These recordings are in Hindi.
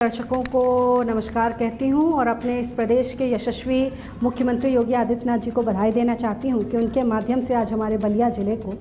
दर्शकों को नमस्कार कहती हूं और अपने इस प्रदेश के यशस्वी मुख्यमंत्री योगी आदित्यनाथ जी को बधाई देना चाहती हूं कि उनके माध्यम से आज हमारे बलिया जिले को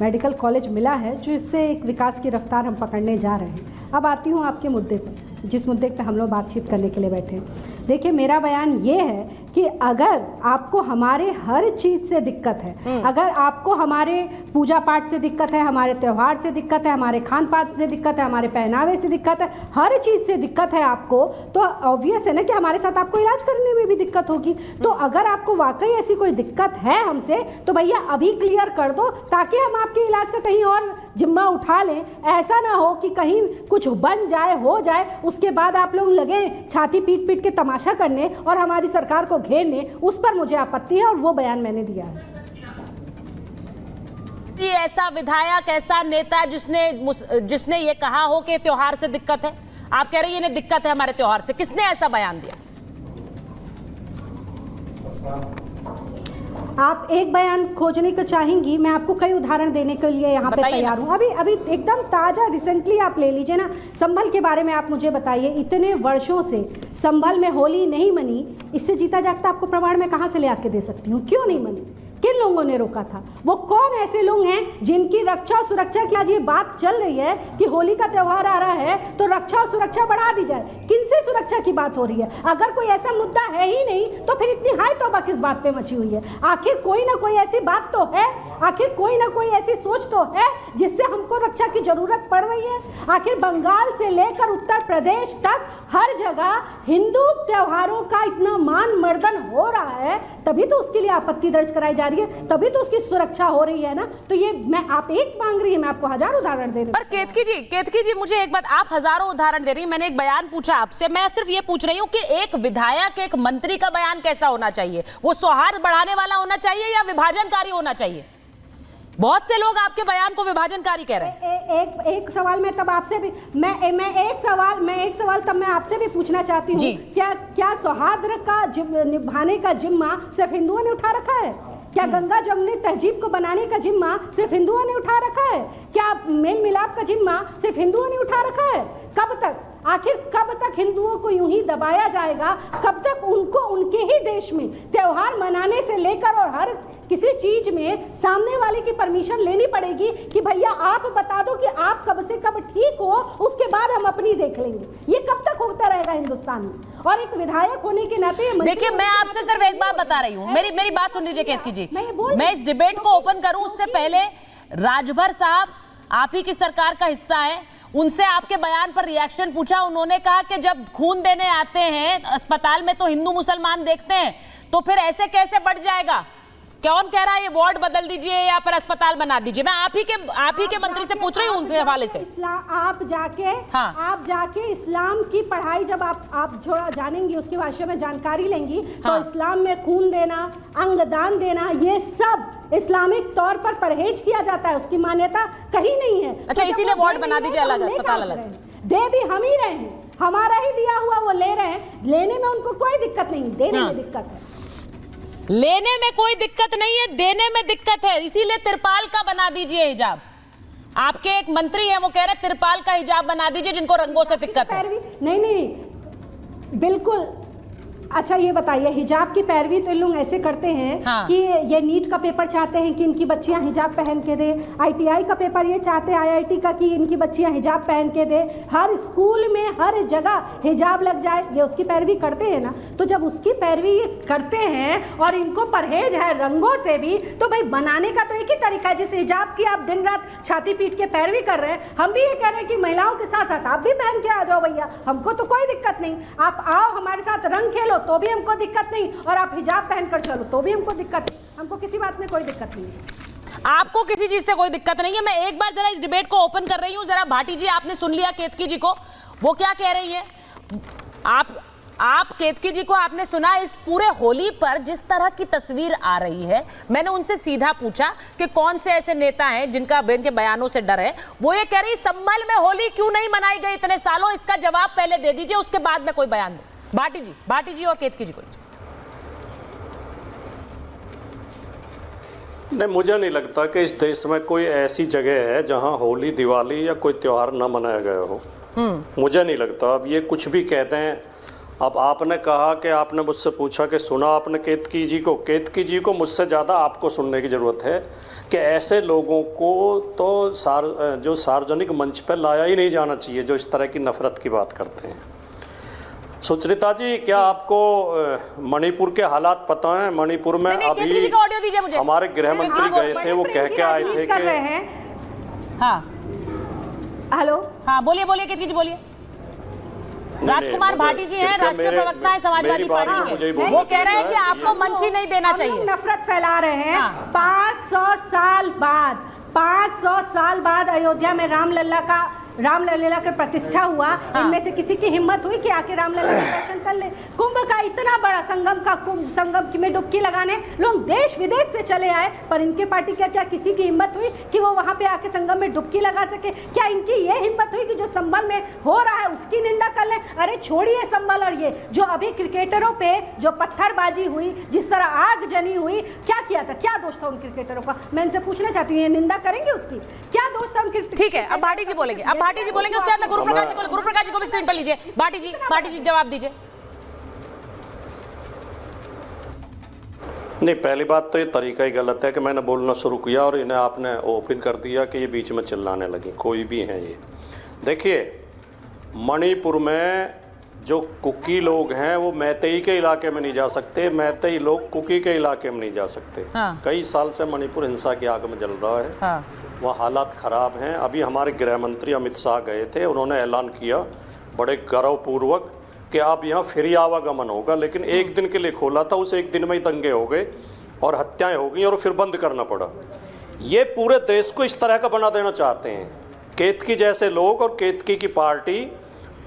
मेडिकल कॉलेज मिला है, जो इससे एक विकास की रफ्तार हम पकड़ने जा रहे हैं। अब आती हूं आपके मुद्दे पर, जिस मुद्दे पर हम लोग बातचीत करने के लिए बैठे हैं। देखिए, मेरा बयान ये है कि अगर आपको हमारे हर चीज़ से दिक्कत है, अगर आपको हमारे पूजा पाठ से दिक्कत है, हमारे त्यौहार से दिक्कत है, हमारे खान पान से दिक्कत है, हमारे पहनावे से दिक्कत है, हर चीज़ से दिक्कत है आपको, तो ऑब्वियस है ना कि हमारे साथ आपको इलाज करने में भी दिक्कत होगी। तो अगर आपको वाकई ऐसी कोई दिक्कत है हमसे, तो भैया अभी क्लियर कर दो, ताकि हम आपके इलाज का कहीं और जिम्मा उठा लें। ऐसा ना हो कि कहीं कुछ बन जाए, हो जाए, उसके बाद आप लोग लगे छाती पीट पीट के तमाशा करने और हमारी सरकार को घेरने। उस पर मुझे आपत्ति है और वो बयान मैंने दिया है। ऐसा विधायक, ऐसा नेता जिसने ये कहा हो कि त्योहार से दिक्कत है, आप कह रही हैं इन्हें दिक्कत है हमारे त्योहार से, किसने ऐसा बयान दिया? आप एक बयान खोजने को चाहेंगी, मैं आपको कई उदाहरण देने के लिए यहाँ पे तैयार हूँ। अभी एकदम ताज़ा रिसेंटली आप ले लीजिए ना, संभल के बारे में आप मुझे बताइए। इतने वर्षों से संभल में होली नहीं मनी, इससे जीता जागता आपको प्रमाण में कहाँ से ले आके दे सकती हूँ? क्यों नहीं मनी? किन लोगों ने रोका था? वो कौन ऐसे लोग हैं जिनकी रक्षा और सुरक्षा की आज ये बात चल रही है कि होली का त्यौहार आ रहा है तो रक्षा और सुरक्षा बढ़ा दी जाए? किनसे सुरक्षा की बात हो रही है? अगर कोई ऐसा मुद्दा है ही नहीं तो फिर इतनी हाय तौबा किस बात पे मची हुई है? आखिर कोई ना कोई ऐसी बात तो है, आखिर कोई ना कोई ऐसी सोच तो है जिससे हमको रक्षा की जरूरत पड़ रही है। आखिर बंगाल से लेकर उत्तर प्रदेश तक हर जगह हिंदू त्योहारों का इतना मान मर्दन हो रहा है, तभी तो उसके लिए आपत्ति दर्ज कराई जा रही है, तभी तो उसकी सुरक्षा हो रही है ना। तो ये मैं आप एक मांग रही है, मैं आपको हजारों उदाहरण दे रही हूं। पर केतकी जी मुझे एक बात, आप हजारों उदाहरण दे रही हैं, मैंने एक बयान पूछा आपसे, मैं सिर्फ ये पूछ रही हूँ कि एक विधायक, एक मंत्री का बयान कैसा होना चाहिए? वो सौहार्द बढ़ाने वाला होना चाहिए या विभाजनकारी होना चाहिए? बहुत से लोग आपके बयान को विभाजनकारी कह रहे हैं। एक सवाल मैं तब आपसे भी मैं एक सवाल तब मैं आपसे भी पूछना चाहती हूँ, क्या सौहार्द का निभाने का जिम्मा सिर्फ हिंदुओं ने उठा रखा है? क्या गंगा जमुनी तहजीब को बनाने का जिम्मा सिर्फ हिंदुओं ने उठा रखा है? क्या मेल मिलाप का जिम्मा सिर्फ हिंदुओं ने उठा रखा है? कब तक, आखिर कब तक हिंदुओं को यूं ही दबाया जाएगा? कब तक उनको उनके ही देश में त्योहार मनाने से लेकर और हर किसी चीज में सामने वाले की परमिशन लेनी पड़ेगी कि भैया आप बता दो कि आप कब से कब ठीक हो, उसके बाद हम अपनी देख लेंगे? ये कब तक होता रहेगा हिंदुस्तान में? और एक विधायक होने के नाते देखिए, मैं आपसे सिर्फ एक बात बता रही हूँ, मेरी बात सुन लीजिए केतकी जी। मैं इस डिबेट को ओपन करूं उससे पहले राजभर साहब आप ही की सरकार का हिस्सा है, उनसे आपके बयान पर रिएक्शन पूछा। उन्होंने कहा कि जब खून देने आते हैं अस्पताल में तो हिंदू मुसलमान देखते हैं, तो फिर ऐसे कैसे बढ़ जाएगा? कौन कह रहा है ये वार्ड बदल दीजिए या फिर अस्पताल बना दीजिए? मैं आप ही के मंत्री से पूछ रही हूँ उनके हवाले से। आप जाके इस्लाम की पढ़ाई जब आप जो जानेंगी, उसके विषय में जानकारी लेंगी, तो इस्लाम में खून देना, अंगदान देना, ये सब इस्लामिक तौर पर परहेज किया जाता है, उसकी मान्यता कहीं नहीं है। अच्छा, इसीलिए वार्ड बना दीजिए, अलग अस्पताल अलग। दे भी हम ही रहे हैं, हमारा ही दिया हुआ वो ले रहे हैं, लेने में उनको कोई दिक्कत नहीं, देने में दिक्कत है। लेने में कोई दिक्कत नहीं है, देने में दिक्कत है, इसीलिए तिरपाल का बना दीजिए हिजाब। आपके एक मंत्री हैं, वो कह रहे हैं तिरपाल का हिजाब बना दीजिए जिनको रंगों से दिक्कत है। नहीं, बिल्कुल। अच्छा, ये बताइए, हिजाब की पैरवी तो लोग ऐसे करते हैं कि ये नीट का पेपर चाहते हैं कि इनकी बच्चियां हिजाब पहन के दे, ITI का पेपर ये चाहते हैं IIT का कि इनकी बच्चियां हिजाब पहन के दे, हर स्कूल में हर जगह हिजाब लग जाए, ये उसकी पैरवी करते हैं ना। तो जब उसकी पैरवी ये करते हैं और इनको परहेज है रंगों से भी, तो भाई बनाने का तो एक ही तरीका है। जिस हिजाब की आप दिन रात छाती पीट के पैरवी कर रहे हैं, हम भी ये कह रहे हैं कि महिलाओं के साथ साथ आप भी पहन के आ जाओ भैया, हमको तो कोई दिक्कत नहीं। आप आओ हमारे साथ रंग खेलो तो भी हमको दिक्कत नहीं, और आप हिजाब पहनकर चलो तो भी हमको दिक्कत नहीं। हमको किसी बात में कोई दिक्कत नहीं है। आपको किसी चीज से कोई दिक्कत नहीं है। मैं एक बार जरा इस डिबेट को ओपन कर रही हूँ, जरा भाटी जी आपने सुन लिया केतकी जी को, वो क्या कह रही है। आप केतकी जी को आपने सुना। इस पूरे होली पर जिस तरह की तस्वीर आ रही है, मैंने उनसे सीधा पूछा कि कौन से ऐसे नेता हैं जिनके बयानों से डर है। वो ये कह रही संभल में होली क्यों नहीं मनाई गई इतने सालों, इसका जवाब पहले दे दीजिए, उसके बाद में कोई बयान दो। भाटी जी और केतकी जी को। नहीं, मुझे नहीं लगता कि इस देश में कोई ऐसी जगह है जहां होली, दिवाली या कोई त्यौहार न मनाया गया हो। मुझे नहीं लगता। अब ये कुछ भी कहते हैं। अब आपने कहा कि आपने मुझसे पूछा कि सुना आपने केतकी जी को। केतकी जी को मुझसे ज़्यादा आपको सुनने की ज़रूरत है कि ऐसे लोगों को तो जो सार्वजनिक मंच पर लाया ही नहीं जाना चाहिए जो इस तरह की नफरत की बात करते हैं। सुचरिता जी, क्या आपको मणिपुर के हालात पता हैं? मणिपुर में केतकी अभी जी का ऑडियो दीजिए मुझे। हमारे गृह मंत्री गए थे, वो कह के आए थे कि हाँ हेलो, हाँ बोलिए बोलिए केतकी जी बोलिए। राजकुमार भाटी जी हैं, राष्ट्रीय प्रवक्ता है समाजवादी पार्टी के। वो कह रहे हैं कि आपको मंच ही नहीं देना चाहिए। नफरत फैला रहे हैं। हाँ। 500 साल बाद अयोध्या में रामलला का प्रतिष्ठा हुआ। हाँ। इनमें से किसी की हिम्मत हुई कि आके रामलला का दर्शन कर ले? कुंभ का इतना बड़ा संगम में डुबकी लगाने लोग देश विदेश से चले आए, पर इनके पार्टी क्या किसी की हिम्मत हुई कि वो वहां पे आके संगम में डुबकी लगा सके? क्या इनकी ये हिम्मत हुई कि जो संभल में हो रहा है उसकी निंदा कर ले? अरे छोड़िए संभल और ये जो अभी क्रिकेटरों पे जो पत्थरबाजी हुई, जिस तरह आग जनी हुई, क्या किया था? क्या दोष था उन क्रिकेटरों का? मैं इनसे पूछना चाहती हूँ, ये निंदा करेंगे उसकी? क्या दोष था उनके? ठीक है, अब भाटी जी बोलेंगे। अब भाटी जी बोलेंगे, उसके बाद में गुरु प्रकाश जी को भी स्क्रीन पर लीजिए। भाटी जी जवाब दीजिए। नहीं, पहली बात तो ये तरीका ही गलत है कि मैंने बोलना शुरू किया और इन्हें आपने ओपन कर दिया कि ये बीच में चिल्लाने लगी। कोई भी हैं ये। देखिए, मणिपुर में जो कुकी लोग हैं वो मैतेई के इलाके में नहीं जा सकते, मैतेई लोग कुकी के इलाके में नहीं जा सकते। हाँ। कई साल से मणिपुर हिंसा की आग में जल रहा है। हाँ। वहाँ हालात ख़राब हैं। अभी हमारे गृह मंत्री अमित शाह गए थे, उन्होंने ऐलान किया बड़े गौरवपूर्वक कि अब यहाँ फ्री आवागमन होगा, लेकिन एक दिन के लिए खोला था, उस एक दिन में ही दंगे हो गए और हत्याएं हो गई और फिर बंद करना पड़ा। ये पूरे देश को इस तरह का बना देना चाहते हैं केतकी जैसे लोग, और केतकी की पार्टी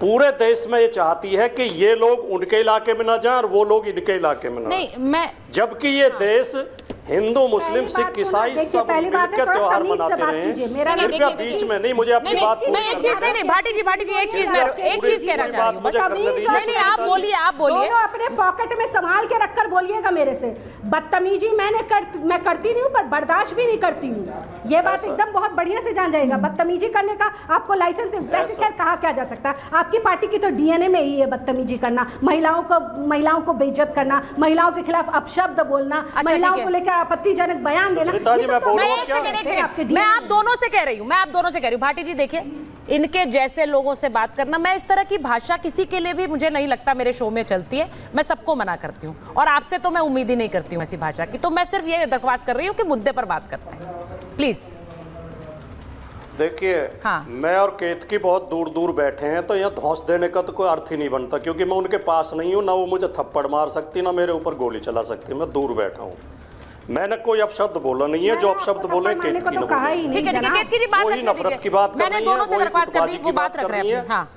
पूरे देश में ये चाहती है कि ये लोग उनके इलाके में ना जाएं और वो लोग इनके इलाके में ना। नहीं, मैं जबकि ये देश हिंदू, मुस्लिम, सिख, ईसाई सब मिलकर त्योहार मनाते रहे हैं। कृपया बीच में नहीं, मुझे अपनी बात मैं एक चीज नहीं भाटी जी एक चीज कहना चाह रही हूँ बस। नहीं, आप बोलिए दोनों अपने पॉकेट में संभाल के रखकर बोलिएगा मेरे से। बदतमीजी मैं करती नहीं हूँ, पर बर्दाश्त भी नहीं करती हूँ। ये बात एकदम बहुत बढ़िया से जान जाएगा। बदतमीजी करने का आपको लाइसेंस खैर कहा क्या जा सकता है? आपकी पार्टी की तो डीएनए में ही है बदतमीजी करना, महिलाओं को बेइज्जत करना, महिलाओं के खिलाफ अपशब्द बोलना, महिलाओं को लेकर आपत्तिजनक बयान देना। मैं आप दोनों से कह रही हूँ भाटी जी देखिए, इनके जैसे लोगों से बात करना, मैं इस तरह की भाषा किसी के लिए भी मुझे नहीं लगता मेरे शो में चलती है। मैं सबको मना करती हूँ और आपसे तो मैं उम्मीद ही नहीं करती हूँ ऐसी भाषा की। तो मैं सिर्फ ये दरख्वास्त कर रही हूँ कि मुद्दे पर बात करते हैं प्लीज। देखिए, हाँ। मैं और केतकी बहुत दूर दूर बैठे हैं, तो यहाँ धौंस देने का तो कोई अर्थ ही नहीं बनता, क्योंकि मैं उनके पास नहीं हूँ। ना वो मुझे थप्पड़ मार सकती, ना मेरे ऊपर गोली चला सकती। मैं दूर बैठा हूँ। मैंने कोई अपशब्द बोला नहीं है। जो अपशब्द बोले केतकी ने बोला। ठीक है केतकी जी बात कोई नफरत की बात मैंने दोनों से दरख्वास्त कर दी, वो बात रख रहे हैं। हाँ